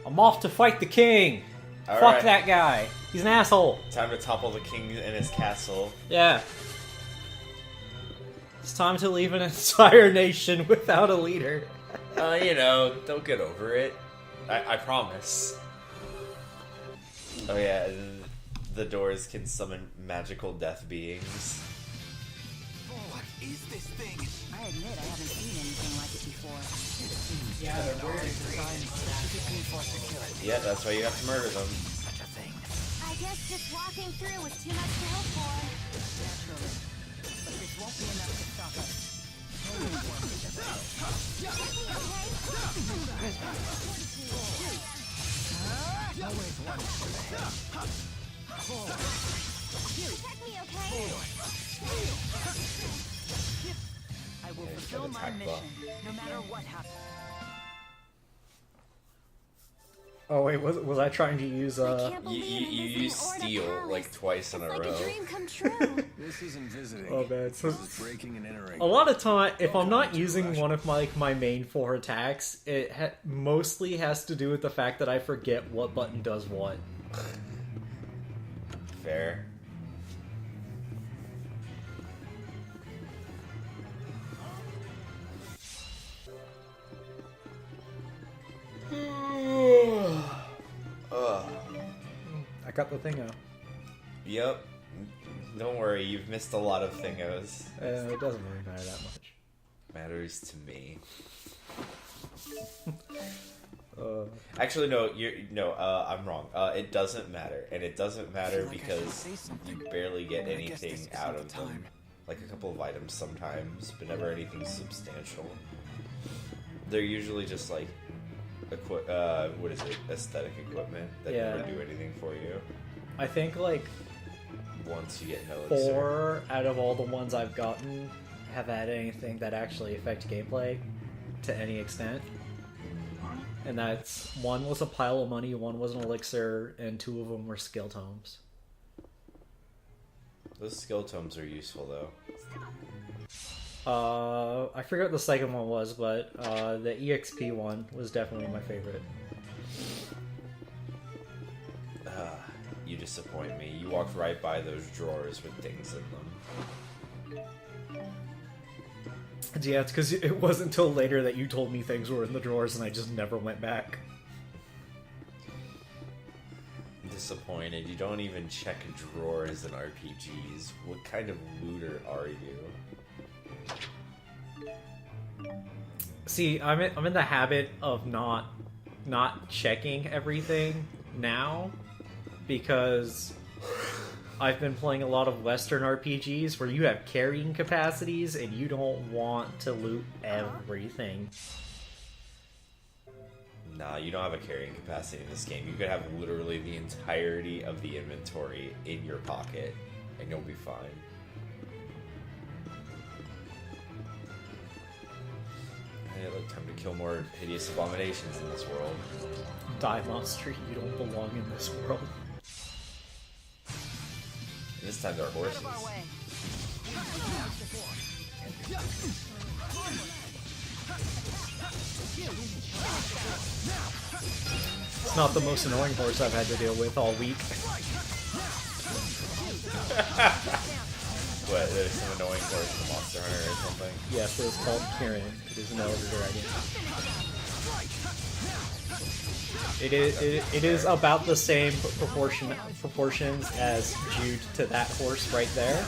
I'm off to fight the king. All Fuck right. that guy. He's an asshole. Time to topple the king in his castle. Yeah. It's time to leave an entire nation without a leader. They'll get over it. I promise. Oh yeah, the doors can summon magical death beings. What is this thing? I admit I haven't seen anything like it before. Yeah, they're weird. Yeah, that's why you have to murder them. Such a thing. I guess just walking through was too much to hope for. Naturally. But this won't be enough to stop us. Protect me, okay? I will Yeah, fulfill my attack mission, buff. no matter what happens. Oh wait, was I trying to use I can't You believe it isn't use Orda steel Palace. like twice in a It's like row. a dream come true. This isn't visiting. Oh man, so This is breaking and entering. a lot of time, if I'm not using one of my main 4 attacks, it mostly has to do with the fact that I forget what button does what. Fair. Ugh. I got the thing out. Yep. Don't worry, you've missed a lot of thingos. It doesn't really matter that much. Matters to me. Actually, Actually, I'm wrong. It doesn't matter, and it doesn't matter because you barely get I guess this anything isn't out the of them. time. Like a couple of items sometimes, but never anything substantial. They're usually just like, aesthetic equipment that Yeah. never do anything for you. I think like Once you get no elixir. 4 out of all the ones I've gotten have had anything that actually affect gameplay to any extent. And that's, 1 was a pile of money, 1 was an elixir, and 2 of them were skill tomes. Those skill tomes are useful though. I forget what the second one was, but the EXP one was definitely my favorite. You disappoint me. You walked right by those drawers with things in them. Yeah, it's because it wasn't until later that you told me things were in the drawers, and I just never went back. I'm disappointed. You don't even check drawers in RPGs. What kind of looter are you? See, I'm in the habit of not checking everything now, because I've been playing a lot of Western RPGs where you have carrying capacities and you don't want to loot everything. Nah, you don't have a carrying capacity in this game. You could have literally the entirety of the inventory in your pocket, and you'll be fine. Hey, look, time to kill more hideous abominations in this world. Die, monster, you don't belong in this world. This time they're horses. It's not the most annoying horse I've had to deal with all week. What, there's some annoying horse in the Monster Hunter or something? Yes, it is called Kieran. It is an elder dragon. It is about the same proportions as Jude to that horse right there.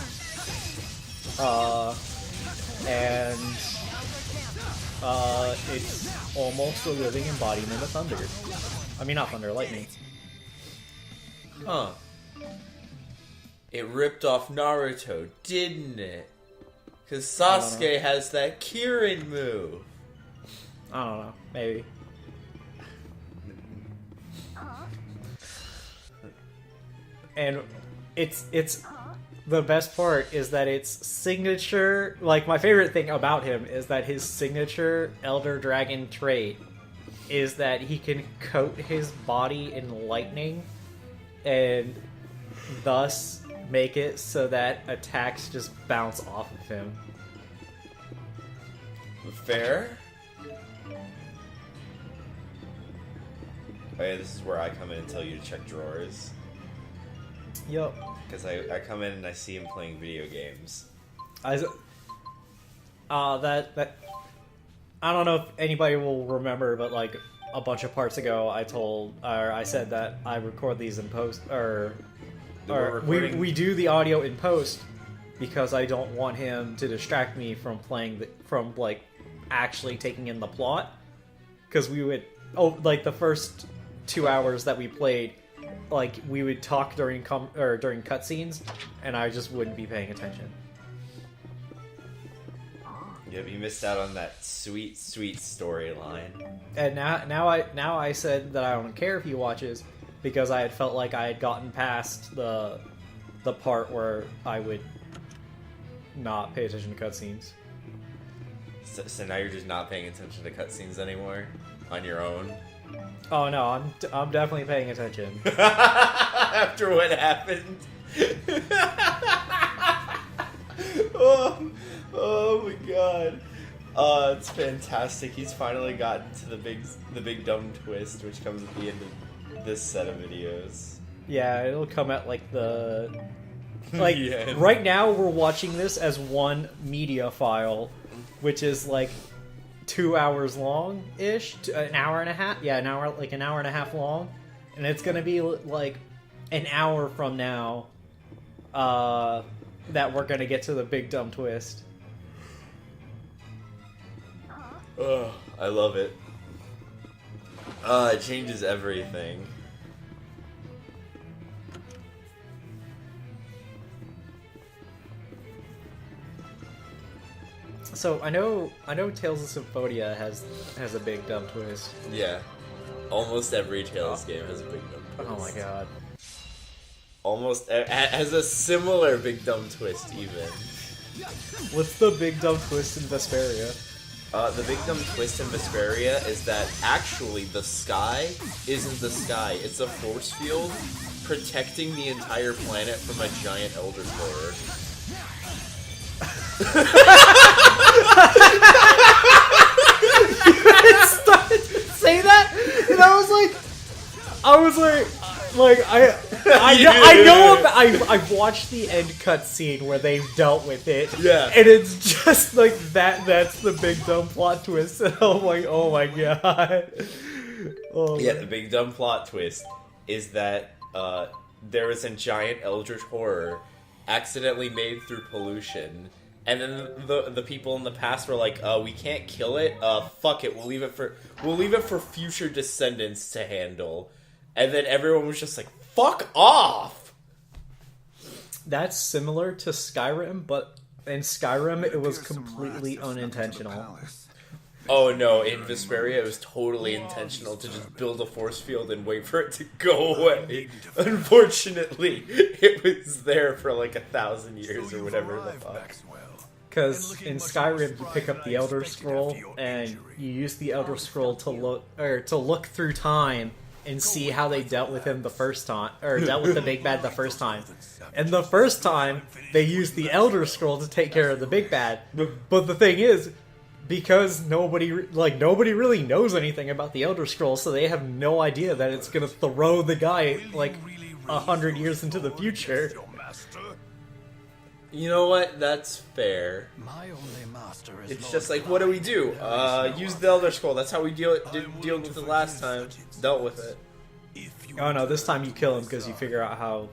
It's almost a living embodiment of thunder. I mean, not thunder, lightning. Huh. It ripped off Naruto, didn't it? Because Sasuke has that Kirin move. I don't know, maybe. And it's the best part is that its signature, like my favorite thing about him is that his signature Elder Dragon trait is that he can coat his body in lightning and thus make it so that attacks just bounce off of him. Fair? Oh yeah, this is where I come in and tell you to check drawers. Yup. Because I come in and I see him playing video games. I don't know if anybody will remember, but like a bunch of parts ago, I said that I record these in post, or we do the audio in post because I don't want him to distract me from from actually taking in the plot. Because we would like the first 2 hours that we played, like we would talk during cutscenes, and I just wouldn't be paying attention. Yep, you missed out on that sweet storyline. And now I said that I don't care if he watches, because I had felt like I had gotten past the part where I would not pay attention to cutscenes. So now you're just not paying attention to cutscenes anymore on your own. Oh no, I'm definitely paying attention. After what happened. Oh my god. It's fantastic. He's finally gotten to the big dumb twist, which comes at the end of this set of videos. Yeah, it'll come at like the Yeah. Right now we're watching this as one media file, which is like 2 hours long ish, an hour and a half. Yeah, an hour and a half long, and it's gonna be like an hour from now that we're gonna get to the big dumb twist. Oh, I love it. It changes everything. So I know Tales of Symphonia has a big dumb twist. Yeah. Almost every Tales game has a big dumb twist. Oh my god. Almost has a similar big dumb twist, even. What's the big dumb twist in Vesperia? The big dumb twist in Vesperia is that actually the sky isn't the sky. It's a force field protecting the entire planet from a giant elder horror. I started to say that, and I was like, I know I've watched the end cutscene where they've dealt with it, Yeah. and it's just like that's the big dumb plot twist, and I'm like, oh my god. Oh, Yeah, the big dumb plot twist is that there was a giant eldritch horror accidentally made through pollution. And then the people in the past were like, we can't kill it. Fuck it. We'll leave it for future descendants to handle. And then everyone was just like, fuck off. That's similar to Skyrim, but in Skyrim it was completely unintentional. Oh no, in Vesperia it was totally intentional to just build a force field and wait for it to go away. Unfortunately, it was there for like 1,000 years or whatever the fuck. Because in Skyrim, you pick up the Elder Scroll, and you use the Elder Scroll to look through time and see how they dealt with him the first time, or dealt with the big bad the first time. And the first time, they used the Elder Scroll to take care of the big bad. But the thing is, because nobody really knows anything about the Elder Scroll, so they have no idea that it's gonna throw the guy like 100 years into the future. You know what? That's fair. My only master is It's just like, what do we do? Use the Elder Scroll. That's how we deal with it last time. Dealt with it. Oh no, this time you kill him because you figure out how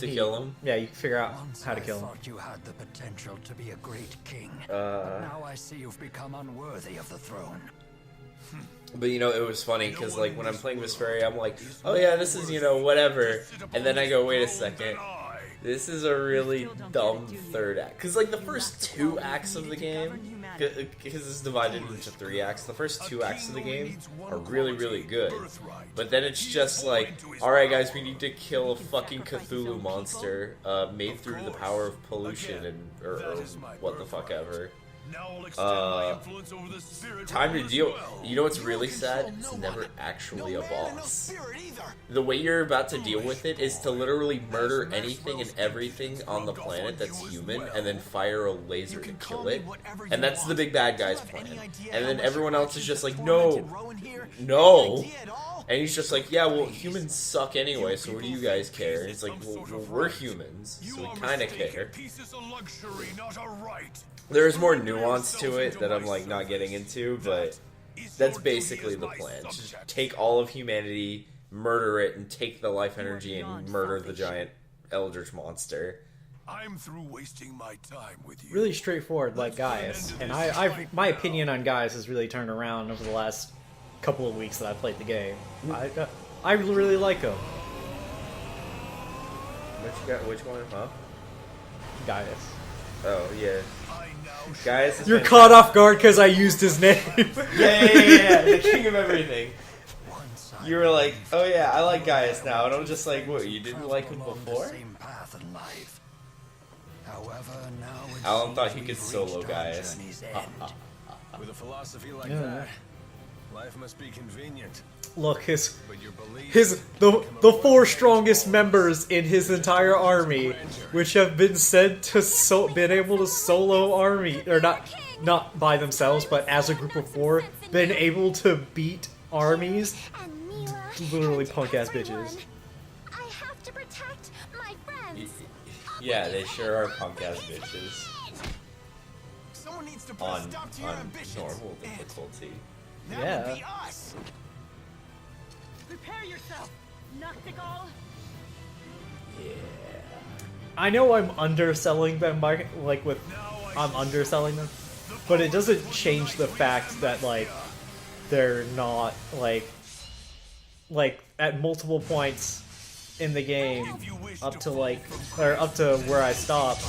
To kill him? Yeah, you figure out Once how to I kill him. thought you had the potential to be a great king. But now I see you've become unworthy of the throne. But you know, it was funny because like when I'm playing Vesperia, I'm like, oh yeah, this is, you know, whatever. And then I go, wait a second. This is a really dumb third act. Because, like, the first 2 acts of the game, because it's divided into 3 acts, the first 2 acts of the game are really, really good. But then it's just like, alright guys, we need to kill a fucking Cthulhu monster made through the power of pollution and or what the fuck ever. Time to deal. You know what's really sad? It's never actually a boss. The way you're about to deal with it is to literally murder anything and everything on the planet that's human and then fire a laser to kill it. And that's the big bad guy's plan. And then everyone else is just like, no. And he's just like, yeah, well, humans suck anyway, so what do you guys care? And it's like, well, we're humans, so we kind of care. There's more nuance to it that I'm like not getting into, but that's basically the plan. Just take all of humanity, murder it, and take the life energy and murder the giant eldritch monster. I'm through wasting my time with you. Really straightforward, like Gaius. And my opinion on Gaius has really turned around over the last couple of weeks that I played the game. I really like him. Which one? Huh? Gaius. Oh yeah. Gaius is You're fantastic. caught off guard because I used his name. Yeah, the king of everything. You were like, oh yeah, I like Gaius now, and I'm just like, what, you didn't like him before? Alan thought he could solo Gaius. With a philosophy like Yeah. that, life must be convenient. Look, the But your beliefs the four strongest members in his entire army, which have been said to been able to solo army, or not by themselves, but as a group of four, been able to beat armies. And Mila, Literally and punk ass everyone. bitches. I have to protect my friends. Yeah, they sure are punk ass bitches. Someone needs to put On, a stop to your on ambitions. normal difficulty. That Yeah. would be us. Prepare yourself, Noctigal. Yeah. I know I'm underselling them by I'm underselling them, but it doesn't change the fact that like they're not like at multiple points in the game up to where I stopped.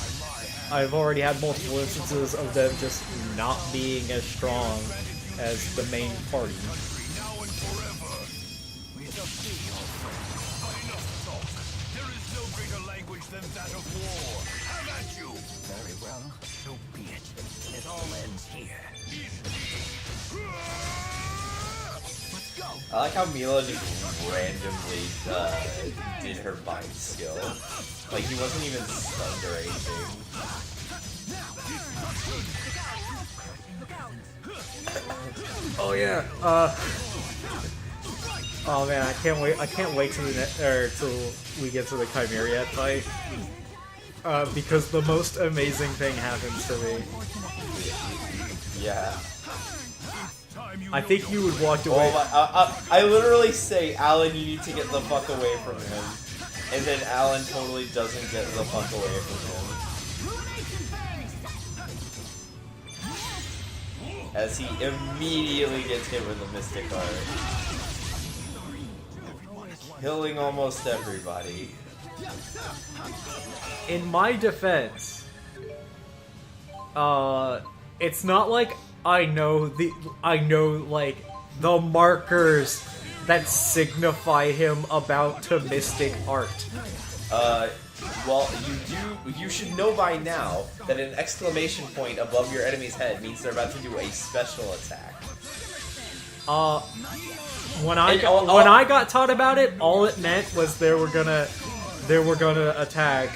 I've already had multiple instances of them just not being as strong as the main party. There is no greater language than that of war. Have at you. Very well, so be it. It all ends here. Let's go. I like how Mila just randomly did her bind skill. Like, he wasn't even stunned or anything. Oh yeah. Oh man, I can't wait! I can't wait till till we get to the Chimera fight. Because the most amazing thing happens to me. Yeah. I think you would walk Oh away. my, I literally say, Alan, you need to get the fuck away from him. And then Alan totally doesn't get the fuck away from him. As he immediately gets hit with a Mystic Art. Killing almost everybody. In my defense, it's not like I know like the markers that signify him about to Mystic Art. Well, you should know by now that an exclamation point above your enemy's head means they're about to do a special attack. When I got taught about it, all it meant was they were gonna attack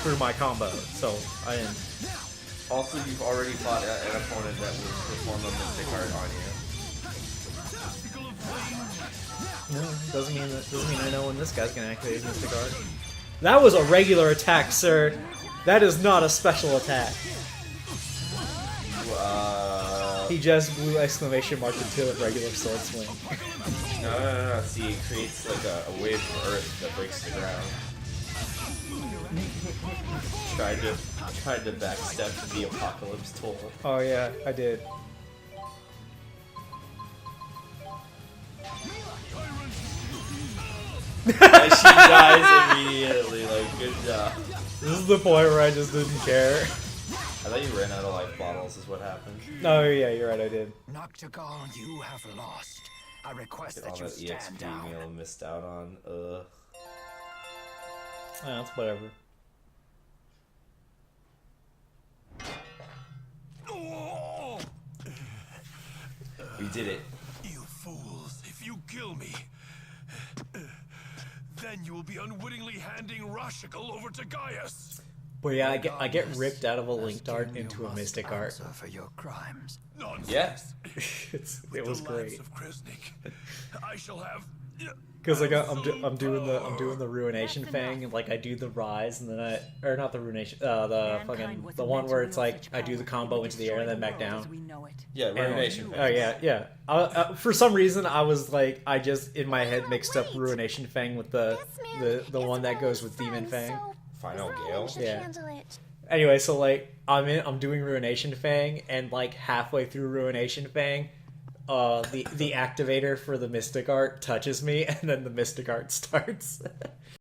through my combo. So I didn't. Also, you've already fought an opponent that will perform a Mystic Art on you. No, doesn't mean I know when this guy's gonna activate Mystic Art. That was a regular attack, sir. That is not a special attack. He just blew exclamation mark into a regular sword swing. No. See, it creates like a wave of earth that breaks the ground. Tried to backstep the apocalypse toll. Oh yeah, I did. And she dies immediately, like, good job. This is the point where I just didn't care. I thought you ran out of life bottles is what happened. Oh yeah, you're right, I did. Noctigal, you have lost. I request All that you that stand EXP down. Mila missed out on. Yeah, it's whatever. We did it. You fools, if you kill me, then you will be unwittingly handing Rashigal over to Gaius. But yeah, I get ripped out of a link dart King, you into a must Mystic Art. answer for your crimes. Nonsense. Yeah. It was The lands great. of Kresnik. I shall have. Because like I'm doing the ruination thing, and like I do the rise, and then or not the ruination, the one where it's like I do the combo into the air and then back down. Yeah, ruination. Oh yeah. For some reason, I was like, I just in my head mixed up ruination fang with the one that goes with demon fang. Final Gale. Yeah. Anyway, so like I'm doing ruination fang, and like halfway through ruination fang, the activator for the mystic art touches me, and then the mystic art starts.